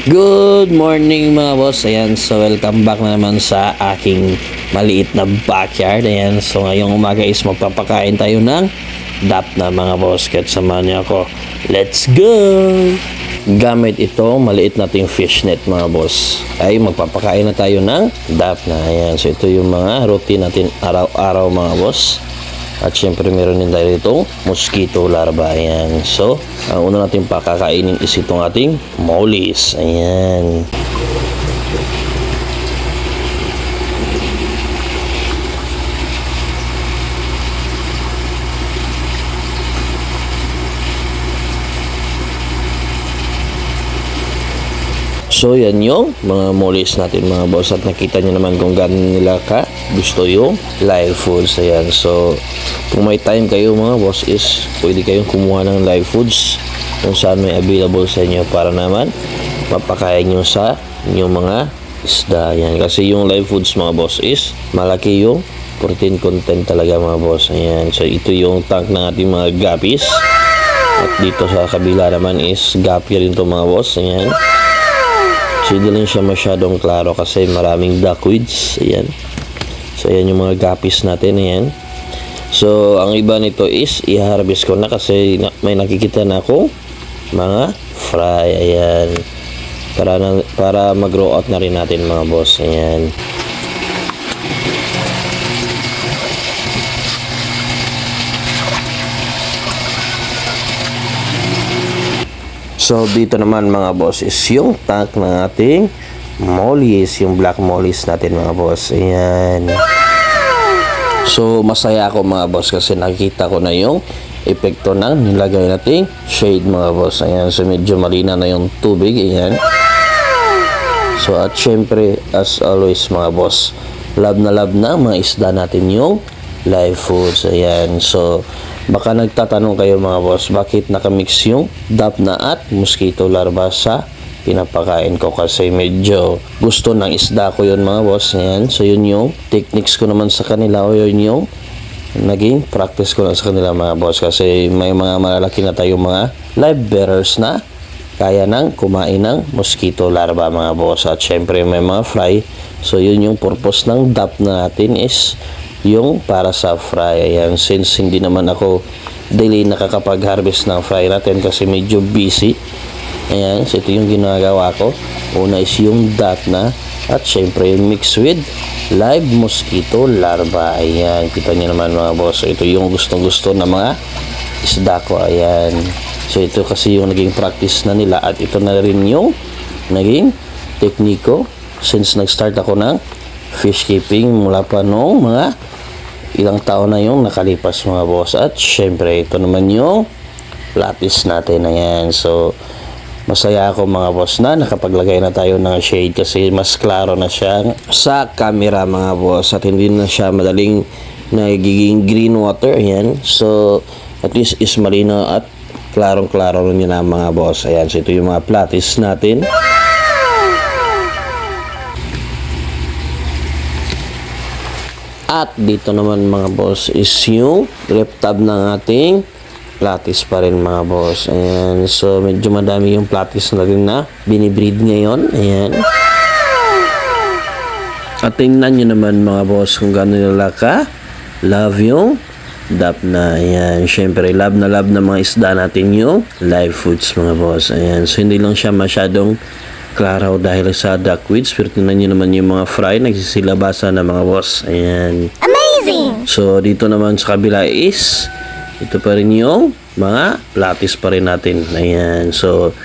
Good morning mga boss. Ayan, so welcome back na naman sa aking maliit na backyard. Ayan, so ngayong umaga is magpapakain tayo ng dap na mga boss. Kaya samahan niyo ako. Let's go! Gamit itong maliit nating fishnet mga boss ay magpapakain na tayo ng dap na. Ayan, so ito yung mga routine natin araw-araw mga boss. At syempre meron din tayo itong mosquito larva. Ayan. So, ang una natin pakakainin is itong ating mollies. Ayan. So yan yung mga mollies natin mga boss, at nakita nyo naman kung gano'n nila ka gusto yung live foods. Ayan, so kung may time kayo mga boss is pwede kayong kumuha ng live foods kung saan may available sa inyo para naman mapakain nyo sa inyong mga isda. Ayan, kasi yung live foods mga boss is malaki yung protein content talaga mga boss. Ayan, so ito yung tank ng ating mga guppies, at dito sa kabila naman is guppy rin to mga boss. Ayan, so hindi lang siya masyadong klaro kasi maraming duckweeds. Ayan. So ayan yung mga guppies natin. Ayan. So ang iba nito is i-harvest ko na kasi may nakikita na ako mga fry. Ayan. Para mag-grow out na rin natin mga boss. Ayan. So dito naman mga boss is yung tank ng ating mollies, yung black mollies natin mga boss. Ayan. So masaya ako mga boss kasi nakikita ko na yung epekto ng nilagay nating shade mga boss. Ayan, so medyo malina na yung tubig. Ayan. So at syempre as always mga boss, love na mga isda natin yung live foods. Ayan, so baka nagtatanong kayo mga boss, bakit nakamix yung dap na at mosquito larva sa pinapakain ko? Kasi medyo gusto ng isda ko yun mga boss. Ayan, so yun yung techniques ko naman sa kanila, o yun yung naging practice ko lang sa kanila mga boss. Kasi may mga malalaki na tayong mga live bearers na kaya nang kumain ng mosquito larva mga boss. At syempre may mga fry, so yun yung purpose ng dap na natin is yung para sa fry. Ayan, since hindi naman ako daily nakakapag-harvest ng fry natin kasi medyo busy. Ayan, so ito yung ginagawa ko. Una is yung dap na, at syempre mix with live mosquito larva. Ayan, kita nyo naman mga boss. So ito yung gustong-gusto na mga isda ko. Ayan, so ito kasi yung naging practice na nila, at ito na rin yung naging technique ko since nag-start ako ng fish keeping mula pa noong mga ilang taon na yung nakalipas mga boss. At syempre ito naman yung platis natin. Ayan, so masaya ako mga boss na nakapaglagay na tayo ng shade kasi mas klaro na siya sa camera mga boss, at hindi na siya madaling nagiging green water. Ayan, so at least is malino at klarong-klaro rin na mga boss. Ayan, so ito yung mga platis natin. At dito naman mga boss is yung reptab ng ating platis pa rin mga boss. Ayan, so medyo madami yung platis na rin na binibreed ngayon. Ayan. At tingnan nyo naman mga boss kung gano'n nila ka love yung dap na. Ayan, syempre love na mga isda natin yung live foods mga boss. Ayan, so hindi lang siya masyadong klaraw dahil sa duckweeds, pero tingnan nyo naman yung mga fry nagsisilabasan na mga boss. Ayan, amazing! So dito naman sa kabila is ito pa rin yung mga platis pa rin natin. Ayan, so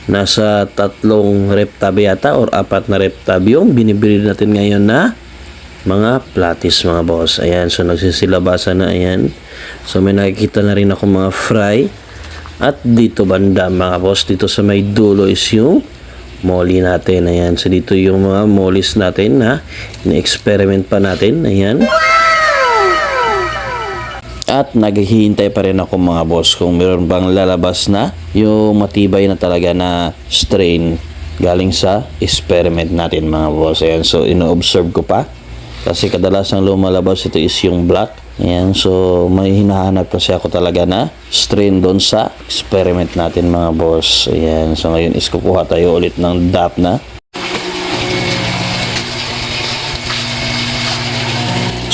nasa 3 reptab yata or 4 na reptab yung binibreed natin ngayon na mga platis mga boss. Ayan, so nagsisilabasan na. Ayan, so may nakikita na rin ako mga fry. At dito banda mga boss, dito sa may dulo is yung molly natin. Ayan, so dito yung mga mollies natin na in-experiment pa natin. Ayan, at naghihintay pa rin ako mga boss kung meron bang lalabas na yung matibay na talaga na strain galing sa experiment natin mga boss. Ayan, so ino-observe ko pa kasi kadalasang lumalabas ito is yung black Ayan, so may hinahanap kasi ako talaga na strain doon sa experiment natin mga boss. Ayan, so ngayon is kukuha tayo ulit ng DAP na.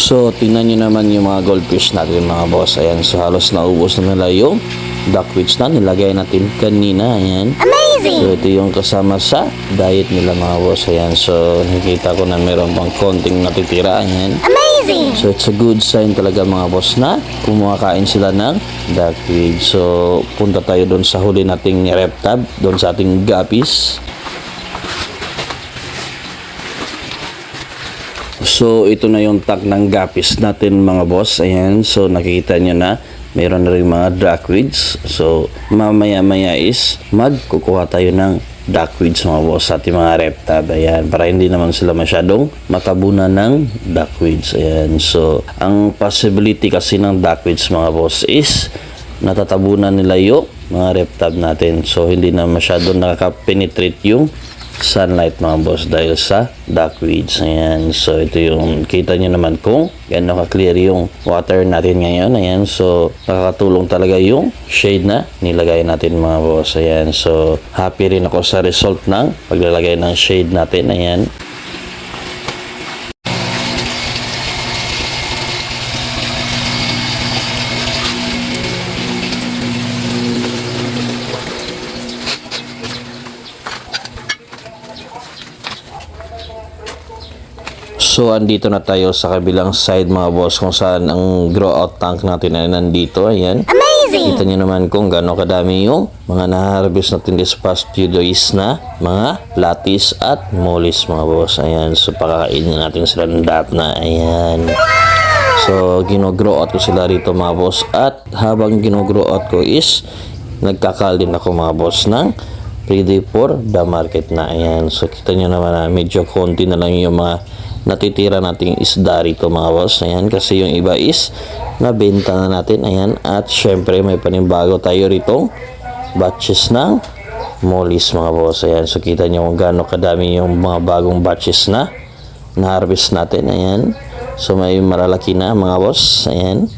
So, tingnan nyo naman yung mga goldfish natin mga boss. Ayan, so halos naubos na nila yung duckweeds na nilagay natin kanina. Ayan. Amazing! So, ito yung kasama sa diet nila mga boss. Ayan, so nakikita ko na meron pang konting natitira. Ayan. Amazing! So, it's a good sign talaga mga boss na kumakain sila ng duckweed. So, punta tayo doon sa huli nating reptab, doon sa ating guppies. So, ito na yung tag ng guppies natin mga boss. Ayan, so nakikita nyo na mayroon na rin mga duckweeds. So, mamaya-maya is magkukuha tayo ng duckweeds mga boss sa ating mga reptab. Ayan, para hindi naman sila masyadong matabunan ng duckweeds. Ayan, so ang possibility kasi ng duckweeds mga boss is natatabunan nila yung mga reptab natin. So, hindi na masyadong nakaka-penetrate yung sunlight mga boss dahil sa duckweeds. Ayan, so ito yung kita nyo naman kung gaano ka-clear yung water natin ngayon. Ayan, so nakakatulong talaga yung shade na nilagay natin mga boss. Ayan, so happy rin ako sa result ng paglalagay ng shade natin. Ayan. So, andito na tayo sa kabilang side mga boss kung saan ang grow out tank natin ay nandito. Ayan. Amazing! Kita nyo naman kung gaano kadami yung mga na-harvest natin this past few days na mga platis at mollies mga boss. Ayan. So, pakakainin natin sila ng DAP na. Ayan. So, gino-grow out ko sila rito mga boss. At habang gino-grow out ko is nagkakal din ako mga boss ng ready for the market na. Ayan. So, kita nyo naman na medyo konti na lang yung mga natitira nating isda rito mga boss. Ayan, kasi yung iba is nabenta na natin. Ayan, at syempre may panimbago tayo rito batches ng mollies mga boss. Ayan, so kita nyo kung gaano kadami yung mga bagong batches na na-harvest natin. Ayan, so may malalaki na mga boss. Ayan.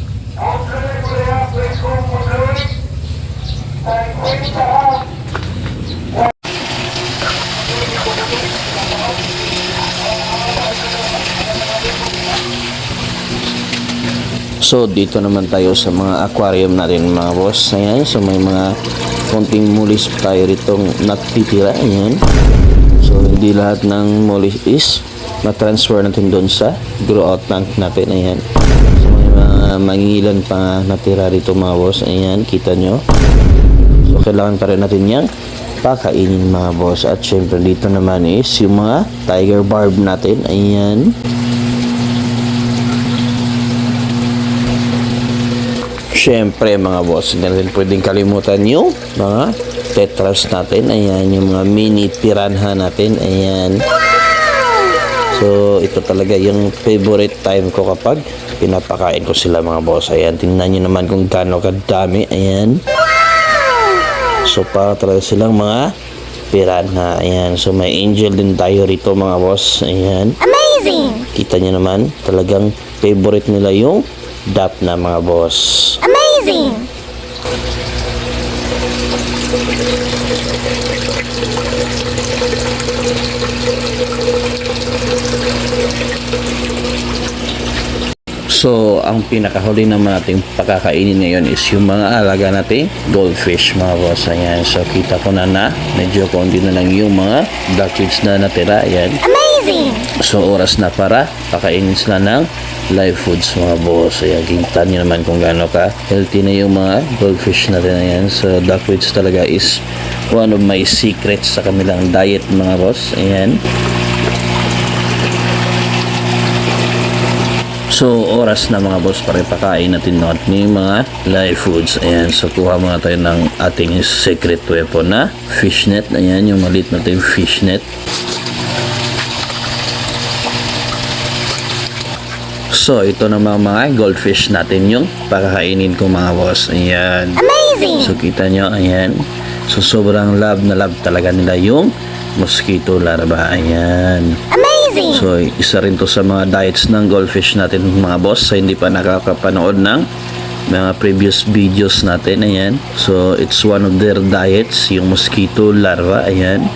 So, dito naman tayo sa mga aquarium natin mga boss. Ayan, so may mga konting mollies tayo ritong natitira. Ayan. So, hindi lahat ng mollies is na-transfer natin doon sa grow out tank natin. Ayan. So, may mga mangingilan pa natira rito mga boss. Ayan, kita nyo. So, kailangan pa rin natin yan pakainin mga boss. At syempre dito naman is yung mga tiger barb natin. Ayan. Siyempre mga boss, hindi natin pwedeng kalimutan yung mga tetras natin. Ayan, yung mga mini piranha natin. Ayan. So, ito talaga yung favorite time ko kapag pinapakain ko sila mga boss. Ayan, tingnan nyo naman kung gaano kadami. Ayan. So, para talaga silang mga piranha. Ayan. So, may angel din tayo rito mga boss. Ayan. Amazing! Kita nyo naman, talagang favorite nila yung DAP na mga boss. Amazing! So, ang pinakahuli naman nating pakakainin ngayon is yung mga alaga nating goldfish mga boss. Ayan. So, kita ko na medyo konti na lang yung mga duckweeds na natira. Ayan. Amazing! So, oras na para pakainin sila ng live foods mga boss. Ayan, kita nyo naman kung gaano ka healthy na yung mga goldfish natin. Ayan, so duckweeds talaga is one of my secrets sa kanilang diet mga boss. Ayan. So, oras na mga boss para ipakain natin ng mga live foods. Ayan, so kuha muna tayo ng ating secret weapon na fishnet. Ayan, yung maliit natin fishnet. So, ito naman mga goldfish natin yung pakakainin ko mga boss. Ayan. Amazing! So, kita nyo, ayan. So, sobrang love na love talaga nila yung mosquito larva. Ayan. Amazing! So, isa rin to sa mga diets ng goldfish natin mga boss. Sa hindi pa nakakapanood ng mga previous videos natin, ayan. So, it's one of their diets, yung mosquito larva, ayan.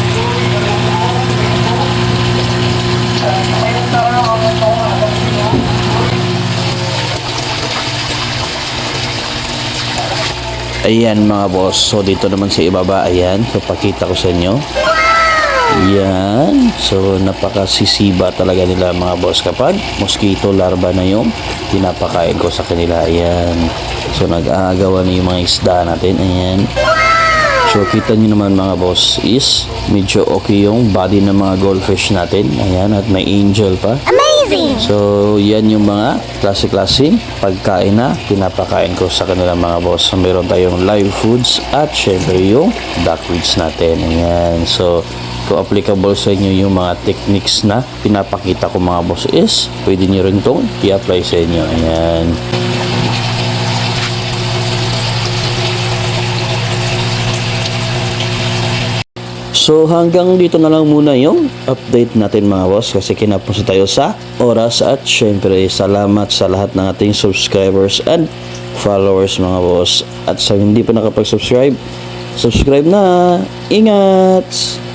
Ayan mga boss, so dito naman sa ibaba, ayan, so pakita ko sa inyo. Ayan, so napakasisiba talaga nila mga boss kapag mosquito larva na yung pinapakain ko sa kanila. Ayan, so nag-aagawan na yung mga isda natin, ayan. So kita nyo naman mga boss is medyo okay yung body ng mga goldfish natin, ayan, at may angel pa. So, yan yung mga klase-klaseng pagkain na pinapakain ko sa kanilang mga boss. So, meron tayong live foods at syempre yung duckweeds natin. Ayan. So, kung applicable sa inyo yung mga techniques na pinapakita ko mga boss is, pwede nyo rin itong i-apply sa inyo. Ayan. So hanggang dito na lang muna yung update natin mga boss kasi kinapos tayo sa oras at syempre salamat sa lahat ng ating subscribers and followers mga boss at sa hindi pa nakapag-subscribe, subscribe na! Ingat!